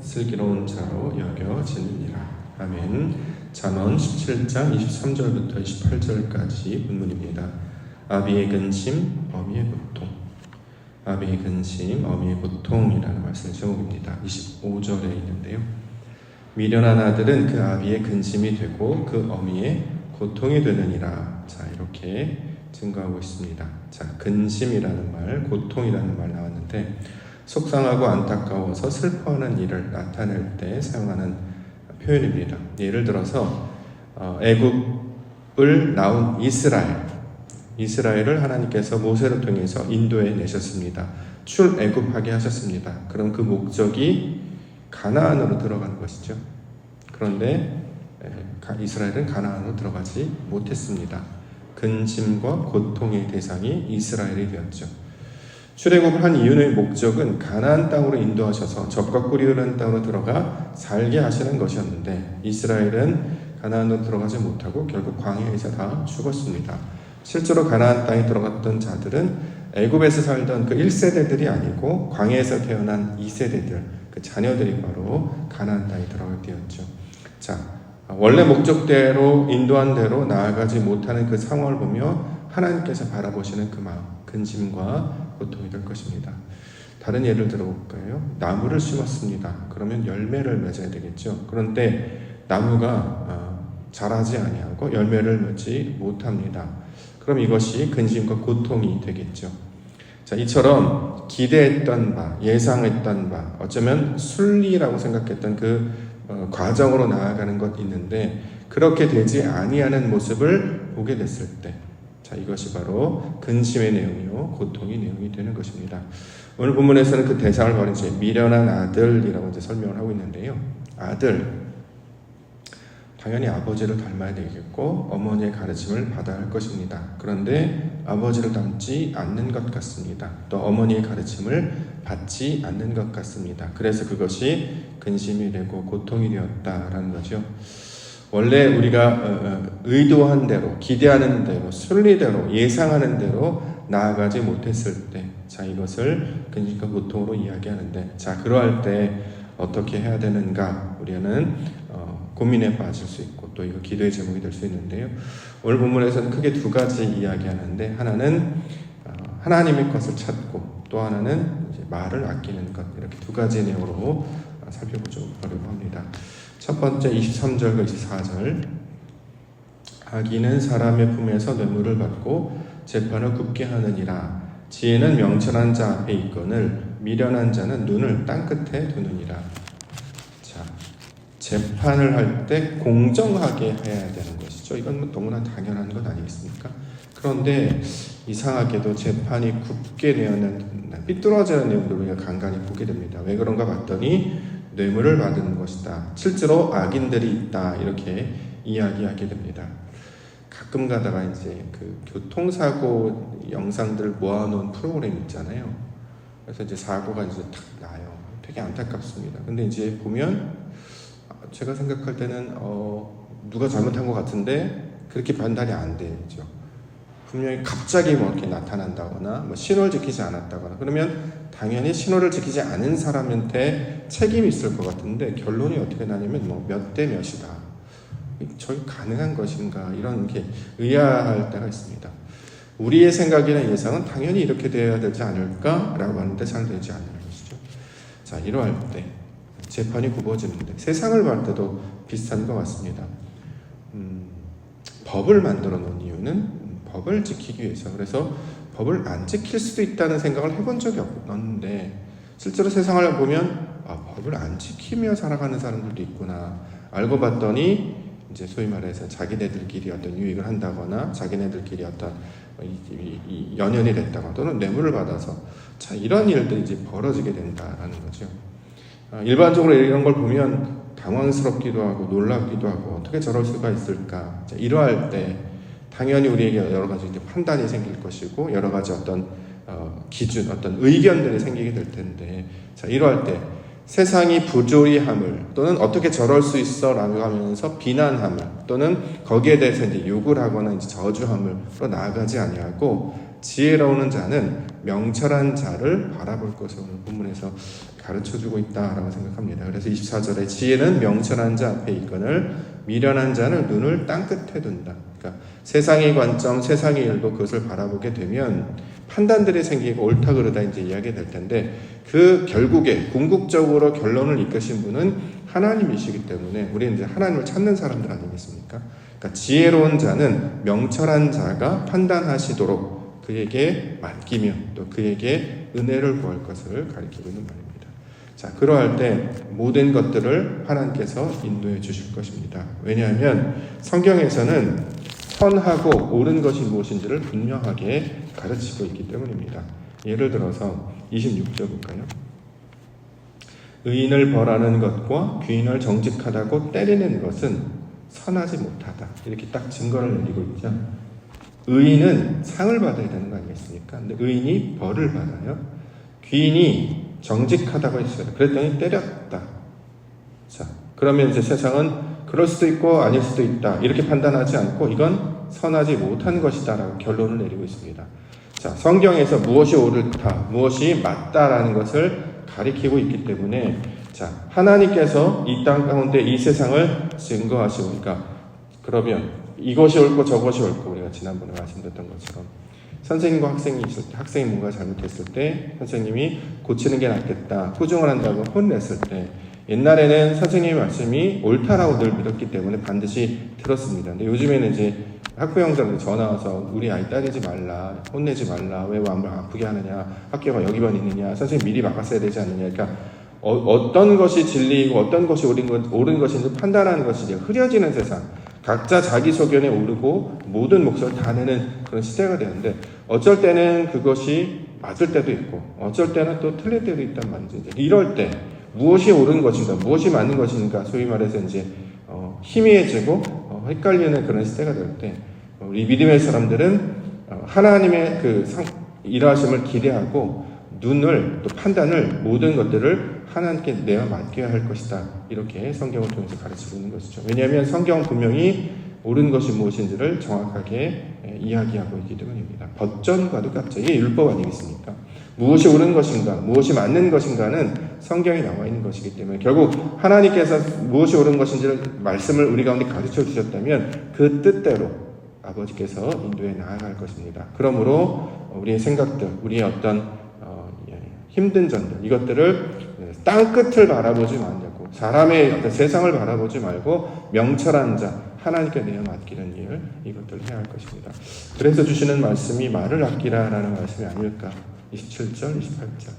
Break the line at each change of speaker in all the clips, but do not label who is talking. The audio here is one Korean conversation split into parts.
슬기로운 자로 여겨지느니라. 아멘. 잠언 17장 23절부터 28절까지 본문입니다. 아비의 근심, 어미의 고통. 아비의 근심, 어미의 고통이라는 말씀 제목입니다. 25절에 있는데요. 미련한 아들은 그 아비의 근심이 되고 그 어미의 고통이 되느니라. 자, 이렇게 증거하고 있습니다. 자, 근심이라는 말, 고통이라는 말 나왔는데 속상하고 안타까워서 슬퍼하는 일을 나타낼 때 사용하는 표현입니다. 예를 들어서 애굽을 나온 이스라엘을 하나님께서 모세를 통해서 인도에 내셨습니다. 출애굽하게 하셨습니다. 그럼 그 목적이 가나안으로 들어가는 것이죠. 그런데 이스라엘은 가나안으로 들어가지 못했습니다. 근심과 고통의 대상이 이스라엘이 되었죠. 출애굽을 한 이유의 목적은 가나안 땅으로 인도하셔서 젖과 꿀이 흐르는 땅으로 들어가 살게 하시는 것이었는데 이스라엘은 가나안으로 들어가지 못하고 결국 광야에서 다 죽었습니다. 실제로 가나안 땅에 들어갔던 자들은 애굽에서 살던 그 1세대들이 아니고 광야에서 태어난 2세대들, 그 자녀들이 바로 가나안 땅에 들어가게 되었죠. 자, 원래 목적대로 인도한 대로 나아가지 못하는 그 상황을 보며 하나님께서 바라보시는 그 마음, 근심과 고통이 될 것입니다. 다른 예를 들어볼까요? 나무를 심었습니다. 그러면 열매를 맺어야 되겠죠. 그런데 나무가 자라지 아니하고 열매를 맺지 못합니다. 그럼 이것이 근심과 고통이 되겠죠. 자, 이처럼 기대했던 바, 예상했던 바, 어쩌면 순리라고 생각했던 그 과정으로 나아가는 것 있는데 그렇게 되지 아니하는 모습을 보게 됐을 때, 자, 이것이 바로 근심의 내용이요 고통의 내용이 되는 것입니다. 오늘 본문에서는 그 대상을 바로 이제 미련한 아들이라고 이제 설명을 하고 있는데요. 아들, 당연히 아버지를 닮아야 되겠고 어머니의 가르침을 받아야 할 것입니다. 그런데 아버지를 닮지 않는 것 같습니다. 또 어머니의 가르침을 받지 않는 것 같습니다. 그래서 그것이 근심이 되고 고통이 되었다라는 거죠. 원래 우리가 의도한 대로, 기대하는 대로, 순리대로, 예상하는 대로 나아가지 못했을 때, 자, 이것을 근심과 고통으로 이야기하는데, 자, 그러할 때 어떻게 해야 되는가? 우리는 고민에 빠질 수 있고 또 이거 기도의 제목이 될 수 있는데요. 오늘 본문에서는 크게 두 가지 이야기하는데 하나는 하나님의 것을 찾고 또 하나는 이제 말을 아끼는 것, 이렇게 두 가지 내용으로 살펴보려고 합니다. 첫 번째 23절과 24절. 악인은 사람의 품에서 뇌물을 받고 재판을 굽게 하느니라. 지혜는 명철한 자 앞에 있거늘 미련한 자는 눈을 땅끝에 두느니라. 자, 재판을 할 때 공정하게 해야 되는 것이죠. 이건 뭐 너무나 당연한 것 아니겠습니까? 그런데 이상하게도 재판이 굽게 되는 삐뚤어지는 내용들을 우리가 간간히 보게 됩니다. 왜 그런가 봤더니 뇌물을 받은 것이다. 실제로 악인들이 있다. 이렇게 이야기하게 됩니다. 가끔 가다가 이제 그 교통사고 영상들을 모아놓은 프로그램 있잖아요. 그래서 이제 사고가 이제 탁 나요. 되게 안타깝습니다. 근데 이제 보면 제가 생각할 때는 누가 잘못한 것 같은데 그렇게 판단이 안 되죠. 분명히 갑자기 뭐 이렇게 나타난다거나 뭐 신호를 지키지 않았다거나 그러면 당연히 신호를 지키지 않은 사람한테 책임이 있을 것 같은데 결론이 어떻게 나냐면 뭐 몇 대 몇이다. 저게 가능한 것인가 이런 게 의아할 때가 있습니다. 우리의 생각이나 예상은 당연히 이렇게 되어야 되지 않을까라고 하는데 잘 되지 않는 것이죠. 자, 이러할 때 재판이 굽어지는데 세상을 볼 때도 비슷한 것 같습니다. 법을 만들어 놓은 이유는 법을 지키기 위해서. 그래서 법을 안 지킬 수도 있다는 생각을 해본 적이 없는데 실제로 세상을 보면 법을 안 지키며 살아가는 사람들도 있구나. 알고 봤더니 이제 소위 말해서 자기네들끼리 어떤 유익을 한다거나 자기네들끼리 어떤 연연이 됐다거나 또는 뇌물을 받아서 자, 이런 일들이 이제 벌어지게 된다라는 거죠. 일반적으로 이런 걸 보면 당황스럽기도 하고 놀랍기도 하고 어떻게 저럴 수가 있을까. 자, 이러할 때 당연히 우리에게 여러 가지 이제 판단이 생길 것이고 여러 가지 어떤 기준, 어떤 의견들이 생기게 될 텐데, 자, 이러할 때 세상이 부조리함을 또는 어떻게 저럴 수 있어라고 하면서 비난함을 또는 거기에 대해서 이제 욕을 하거나 이제 저주함으로 나아가지 아니하고 지혜로운 자는 명철한 자를 바라볼 것을 오늘 본문에서 가르쳐주고 있다라고 생각합니다. 그래서 24절에 지혜는 명철한 자 앞에 있거늘 미련한 자는 눈을 땅끝에 둔다. 그러니까 세상의 관점, 세상의 일도 그것을 바라보게 되면 판단들이 생기고 옳다 그르다 이제 이야기 될 텐데 그 결국에 궁극적으로 결론을 이끄신 분은 하나님이시기 때문에 우리는 이제 하나님을 찾는 사람들 아니겠습니까? 그러니까 지혜로운 자는 명철한 자가 판단하시도록 그에게 맡기며 또 그에게 은혜를 구할 것을 가리키고 있는 말입니다. 자, 그러할 때 모든 것들을 하나님께서 인도해 주실 것입니다. 왜냐하면 성경에서는 선하고 옳은 것이 무엇인지를 분명하게 가르치고 있기 때문입니다. 예를 들어서 26절 볼까요? 의인을 벌하는 것과 귀인을 정직하다고 때리는 것은 선하지 못하다. 이렇게 딱 증거를 내리고 있죠. 의인은 상을 받아야 되는 거 아니겠습니까? 근데 의인이 벌을 받아요. 귀인이 정직하다고 했어요. 그랬더니 때렸다. 자, 그러면 이제 세상은 그럴 수도 있고 아닐 수도 있다. 이렇게 판단하지 않고 이건 선하지 못한 것이다 라고 결론을 내리고 있습니다. 자, 성경에서 무엇이 옳다, 무엇이 맞다라는 것을 가리키고 있기 때문에 자, 하나님께서 이 땅 가운데 이 세상을 증거하시고 그러면 이것이 옳고 저것이 옳고 우리가 지난번에 말씀드렸던 것처럼 선생님과 학생이 있을 때 학생이 뭔가 잘못했을 때 선생님이 고치는 게 낫겠다 후중을 한다고 혼냈을 때 옛날에는 선생님의 말씀이 옳다라고 늘 믿었기 때문에 반드시 들었습니다. 근데 요즘에는 이제 학부 형사한테 전화 와서 우리 아이 때리지 말라, 혼내지 말라, 왜 마음을 아프게 하느냐, 학교가 여기만 있느냐, 선생님 미리 바꿨어야 되지 않느냐. 그러니까 어떤 것이 진리이고 어떤 것이 옳은 것인지 판단하는 것이 이제 흐려지는 세상. 각자 자기 소견에 오르고 모든 목소리를 다 내는 그런 시대가 되는데 어쩔 때는 그것이 맞을 때도 있고 어쩔 때는 또 틀릴 때도 있단 말이죠. 이제 이럴 때 무엇이 옳은 것인가, 무엇이 맞는 것인가, 소위 말해서 이제 희미해지고 헷갈리는 그런 시대가 될 때 우리 믿음의 사람들은 하나님의 그 일하심을 기대하고 눈을 또 판단을 모든 것들을 하나님께 내어 맡겨야 할 것이다. 이렇게 성경을 통해서 가르치고 있는 것이죠. 왜냐하면 성경은 분명히 옳은 것이 무엇인지를 정확하게 이야기하고 있기 때문입니다. 법전과도 같죠. 이게 율법 아니겠습니까? 무엇이 옳은 것인가, 무엇이 맞는 것인가는 성경에 나와 있는 것이기 때문에 결국 하나님께서 무엇이 옳은 것인지를 말씀을 우리 가운데 가르쳐 주셨다면 그 뜻대로 아버지께서 인도해 나아갈 것입니다. 그러므로 우리의 생각들, 우리의 어떤 힘든 점들, 이것들을 땅끝을 바라보지 말고 사람의 어떤 세상을 바라보지 말고 명철한 자, 하나님께 내어 맡기는 일, 이것들을 해야 할 것입니다. 그래서 주시는 말씀이 말을 아끼라라는 말씀이 아닐까? 27절, 28절.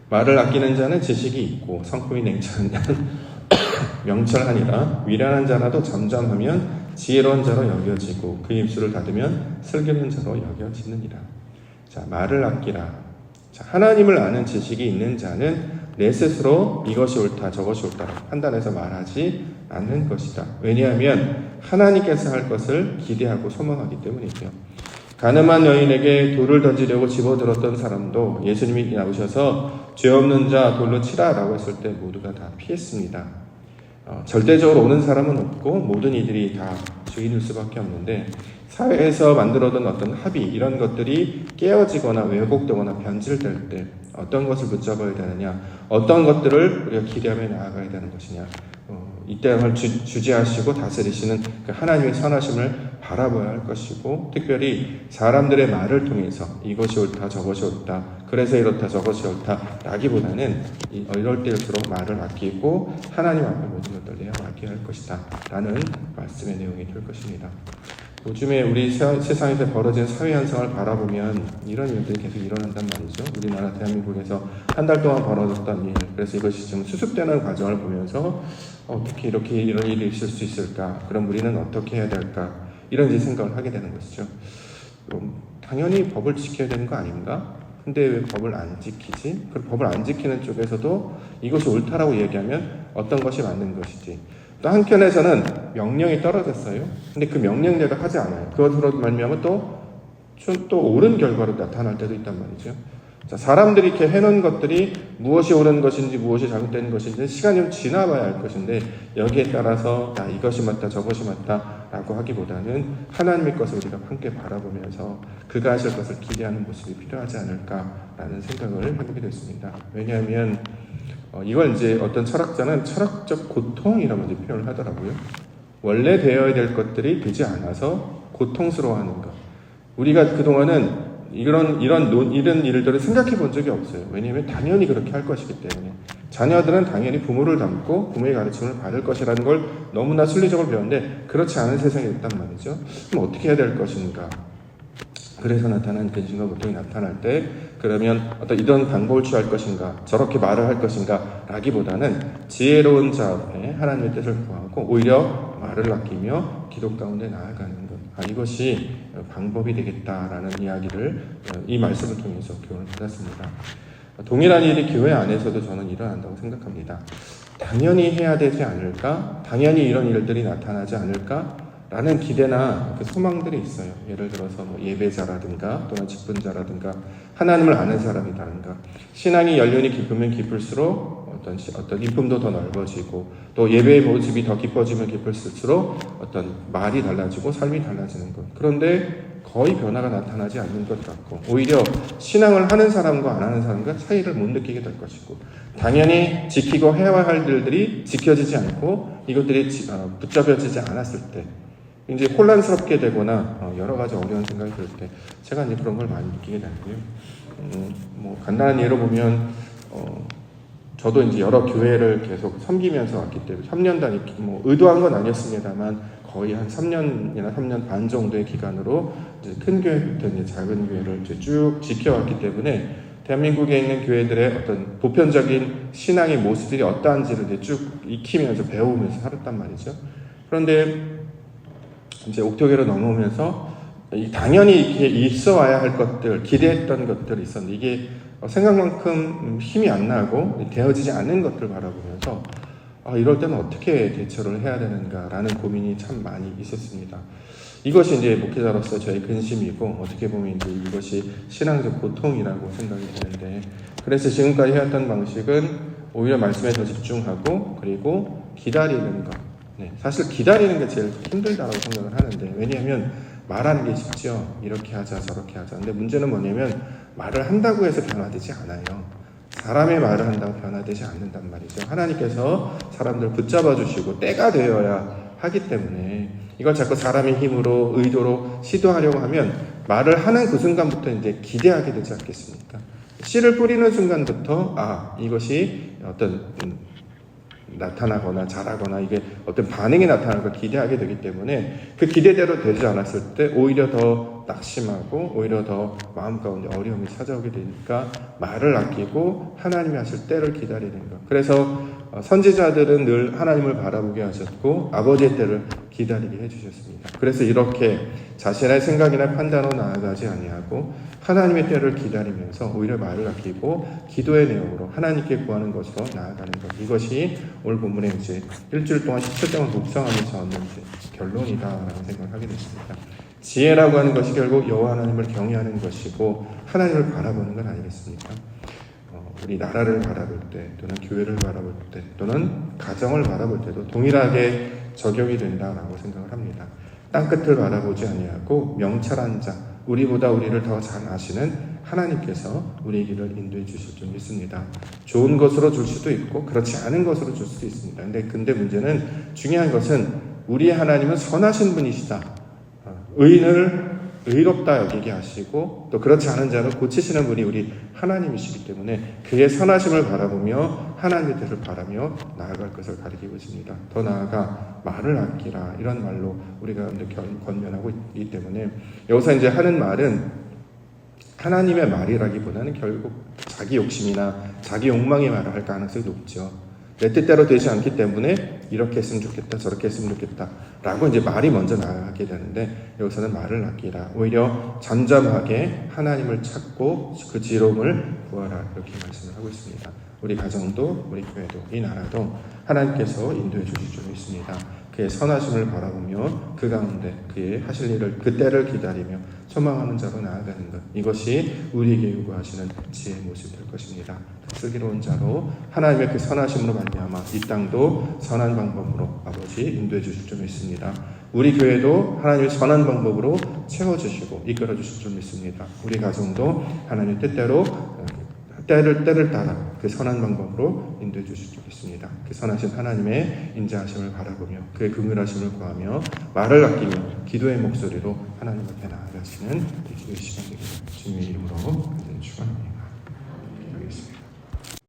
말을 아끼는 자는 지식이 있고 성품이 냉철한 자는 명철하니라. 위련한 자라도 잠잠하면 지혜로운 자로 여겨지고 그 입술을 닫으면 슬기로운 자로 여겨지느니라. 자, 말을 아끼라. 자, 하나님을 아는 지식이 있는 자는 내 스스로 이것이 옳다 저것이 옳다 판단해서 말하지 않는 것이다. 왜냐하면 하나님께서 할 것을 기대하고 소망하기 때문이죠. 가늠한 여인에게 돌을 던지려고 집어들었던 사람도 예수님이 나오셔서 죄 없는 자 돌로 치라라고 했을 때 모두가 다 피했습니다. 절대적으로 오는 사람은 없고 모든 이들이 다 주인일 수밖에 없는데 사회에서 만들어둔 어떤 합의 이런 것들이 깨어지거나 왜곡되거나 변질될 때 어떤 것을 붙잡아야 되느냐, 어떤 것들을 우리가 기대하며 나아가야 되는 것이냐, 이 땅을 주재하시고 다스리시는 그 하나님의 선하심을 바라봐야 할 것이고 특별히 사람들의 말을 통해서 이것이 옳다 저것이 옳다 그래서 이렇다 저것이 옳다 라기보다는 이럴 때일수록 말을 아끼고 하나님 앞에 모든 것들을 내어 맡겨야 할 것이다 라는 말씀의 내용이 될 것입니다. 요즘에 우리 세상에서 벌어진 사회 현상을 바라보면 이런 일들이 계속 일어난단 말이죠. 우리나라 대한민국에서 한 달 동안 벌어졌던 일, 그래서 이것이 지금 수습되는 과정을 보면서 어떻게 이렇게 이런 일이 있을 수 있을까? 그럼 우리는 어떻게 해야 될까? 이런 이제 생각을 하게 되는 것이죠. 당연히 법을 지켜야 되는 거 아닌가? 근데 왜 법을 안 지키지? 그 법을 안 지키는 쪽에서도 이것이 옳다라고 얘기하면 어떤 것이 맞는 것이지? 또 한편에서는 명령이 떨어졌어요. 근데 그 명령대로 하지 않아요. 그것으로 말미암아 또 옳은 결과로 나타날 때도 있단 말이죠. 자, 사람들이 이렇게 해놓은 것들이 무엇이 옳은 것인지 무엇이 잘못된 것인지 시간이 좀 지나봐야 할 것인데 여기에 따라서 이것이 맞다 저것이 맞다라고 하기보다는 하나님의 것을 우리가 함께 바라보면서 그가 하실 것을 기대하는 모습이 필요하지 않을까라는 생각을 해보게 됐습니다. 왜냐하면 이걸 이제 어떤 철학자는 철학적 고통이라고 이제 표현을 하더라고요. 원래 되어야 될 것들이 되지 않아서 고통스러워하는 것. 우리가 그동안은 이런 일들을 생각해 본 적이 없어요. 왜냐하면 당연히 그렇게 할 것이기 때문에. 자녀들은 당연히 부모를 닮고 부모의 가르침을 받을 것이라는 걸 너무나 순리적으로 배웠는데 그렇지 않은 세상이 있단 말이죠. 그럼 어떻게 해야 될 것인가? 그래서 나타난 근심과 고통이 나타날 때 그러면 어떤 이런 방법을 취할 것인가 저렇게 말을 할 것인가 라기보다는 지혜로운 자에 하나님의 뜻을 구하고 오히려 말을 아끼며 기도 가운데 나아가는 것. 이것이 방법이 되겠다라는 이야기를 이 말씀을 통해서 교훈을 받았습니다. 동일한 일이 교회 안에서도 저는 일어난다고 생각합니다. 당연히 해야 되지 않을까? 당연히 이런 일들이 나타나지 않을까? 라는 기대나 그 소망들이 있어요. 예를 들어서 예배자라든가 또는 직분자라든가 하나님을 아는 사람이라든가 신앙이 연륜이 깊으면 깊을수록 어떤 인품도 더 넓어지고 또 예배의 모습이 더 깊어지면 깊을수록 어떤 말이 달라지고 삶이 달라지는 것. 그런데 거의 변화가 나타나지 않는 것 같고 오히려 신앙을 하는 사람과 안 하는 사람과 차이를 못 느끼게 될 것이고 당연히 지키고 해야 할 일들이 지켜지지 않고 이것들이 붙잡혀지지 않았을 때 이제 혼란스럽게 되거나 여러 가지 어려운 생각이 들 때 제가 이제 그런 걸 많이 느끼게 되는데요. 간단한 예로 보면 저도 이제 여러 교회를 계속 섬기면서 왔기 때문에 3년 단위 의도한 건 아니었습니다만 거의 한 3년이나 3년 반 정도의 기간으로 이제 큰 교회부터 이제 작은 교회를 이제 쭉 지켜왔기 때문에 대한민국에 있는 교회들의 어떤 보편적인 신앙의 모습들이 어떠한지를 이제 쭉 익히면서 배우면서 살았단 말이죠. 그런데 이제 옥토교로 넘어오면서 당연히 이렇게 있어 와야 할 것들, 기대했던 것들이 있었는데 이게 생각만큼 힘이 안 나고 되어지지 않는 것들을 바라보면서 이럴 때는 어떻게 대처를 해야 되는가라는 고민이 참 많이 있었습니다. 이것이 이제 목회자로서 저의 근심이고 어떻게 보면 이제 이것이 신앙적 고통이라고 생각이 되는데 그래서 지금까지 해왔던 방식은 오히려 말씀에 더 집중하고 그리고 기다리는 것. 사실 기다리는 게 제일 힘들다고 생각을 하는데 왜냐하면 말하는 게 쉽죠. 이렇게 하자 저렇게 하자. 근데 문제는 뭐냐면 말을 한다고 해서 변화되지 않아요. 사람의 말을 한다고 변화되지 않는단 말이죠. 하나님께서 사람들을 붙잡아 주시고 때가 되어야 하기 때문에 이걸 자꾸 사람의 힘으로 의도로 시도하려고 하면 말을 하는 그 순간부터 이제 기대하게 되지 않겠습니까? 씨를 뿌리는 순간부터 이것이 어떤 나타나거나 자라거나 이게 어떤 반응이 나타나는 걸 기대하게 되기 때문에 그 기대대로 되지 않았을 때 오히려 더 낙심하고 오히려 더 마음 가운데 어려움이 찾아오게 되니까 말을 아끼고 하나님이 하실 때를 기다리는 것. 그래서 선지자들은 늘 하나님을 바라보게 하셨고 아버지의 때를 기다리게 해주셨습니다. 그래서 이렇게 자신의 생각이나 판단으로 나아가지 아니하고 하나님의 때를 기다리면서 오히려 말을 아끼고 기도의 내용으로 하나님께 구하는 것으로 나아가는 것. 이것이 오늘 본문에 이제 일주일 동안 10초 동안 묵상하면서 얻는 결론이다라는 생각을 하게 됐습니다. 지혜라고 하는 것이 결국 여호와 하나님을 경외하는 것이고 하나님을 바라보는 건 아니겠습니까? 우리 나라를 바라볼 때 또는 교회를 바라볼 때 또는 가정을 바라볼 때도 동일하게 적용이 된다라고 생각을 합니다. 땅끝을 바라보지 아니하고 명철한 자, 우리보다 우리를 더 잘 아시는 하나님께서 우리의 길을 인도해 주실 줄 믿습니다. 좋은 것으로 줄 수도 있고 그렇지 않은 것으로 줄 수도 있습니다. 근데 문제는 중요한 것은 우리의 하나님은 선하신 분이시다. 의인을 의롭다 여기게 하시고 또 그렇지 않은 자를 고치시는 분이 우리 하나님이시기 때문에 그의 선하심을 바라보며 하나님의 뜻을 바라며 나아갈 것을 가리키고 있습니다. 더 나아가 말을 아끼라 이런 말로 우리가 권면하고 있기 때문에 여기서 이제 하는 말은 하나님의 말이라기보다는 결국 자기 욕심이나 자기 욕망의 말을 할 가능성이 높죠. 내 뜻대로 되지 않기 때문에 이렇게 했으면 좋겠다 저렇게 했으면 좋겠다 라고 이제 말이 먼저 나가게 갖게 되는데 여기서는 말을 아끼라. 오히려 잠잠하게 하나님을 찾고 그 지rom을 구하라. 이렇게 말씀을 하고 있습니다. 우리 가정도 우리 교회도 이 나라도 하나님께서 인도해 주실 줄 믿습니다. 그의 선하심을 바라보며 그 가운데 그의 하실 일을 그때를 기다리며 소망하는 자로 나아가는 것, 이것이 우리에게 요구하시는 지혜의 모습이 될 것입니다. 슬기로운 자로 하나님의 그 선하심으로 말미암아 이 땅도 선한 방법으로 아버지 인도해 주실 줄 믿습니다. 우리 교회도 하나님의 선한 방법으로 채워주시고 이끌어 주실 줄 믿습니다. 우리 가정도 하나님의 뜻대로 때를 따라 그 선한 방법으로 인도해 주실 줄 믿습니다. 그 선하신 하나님의 인자하심을 바라보며 그의 긍휼하심을 구하며 말을 아끼며 기도의 목소리로 하나님 앞에 나아가시는 이 기도의 시간 되기를 주님의 이름으로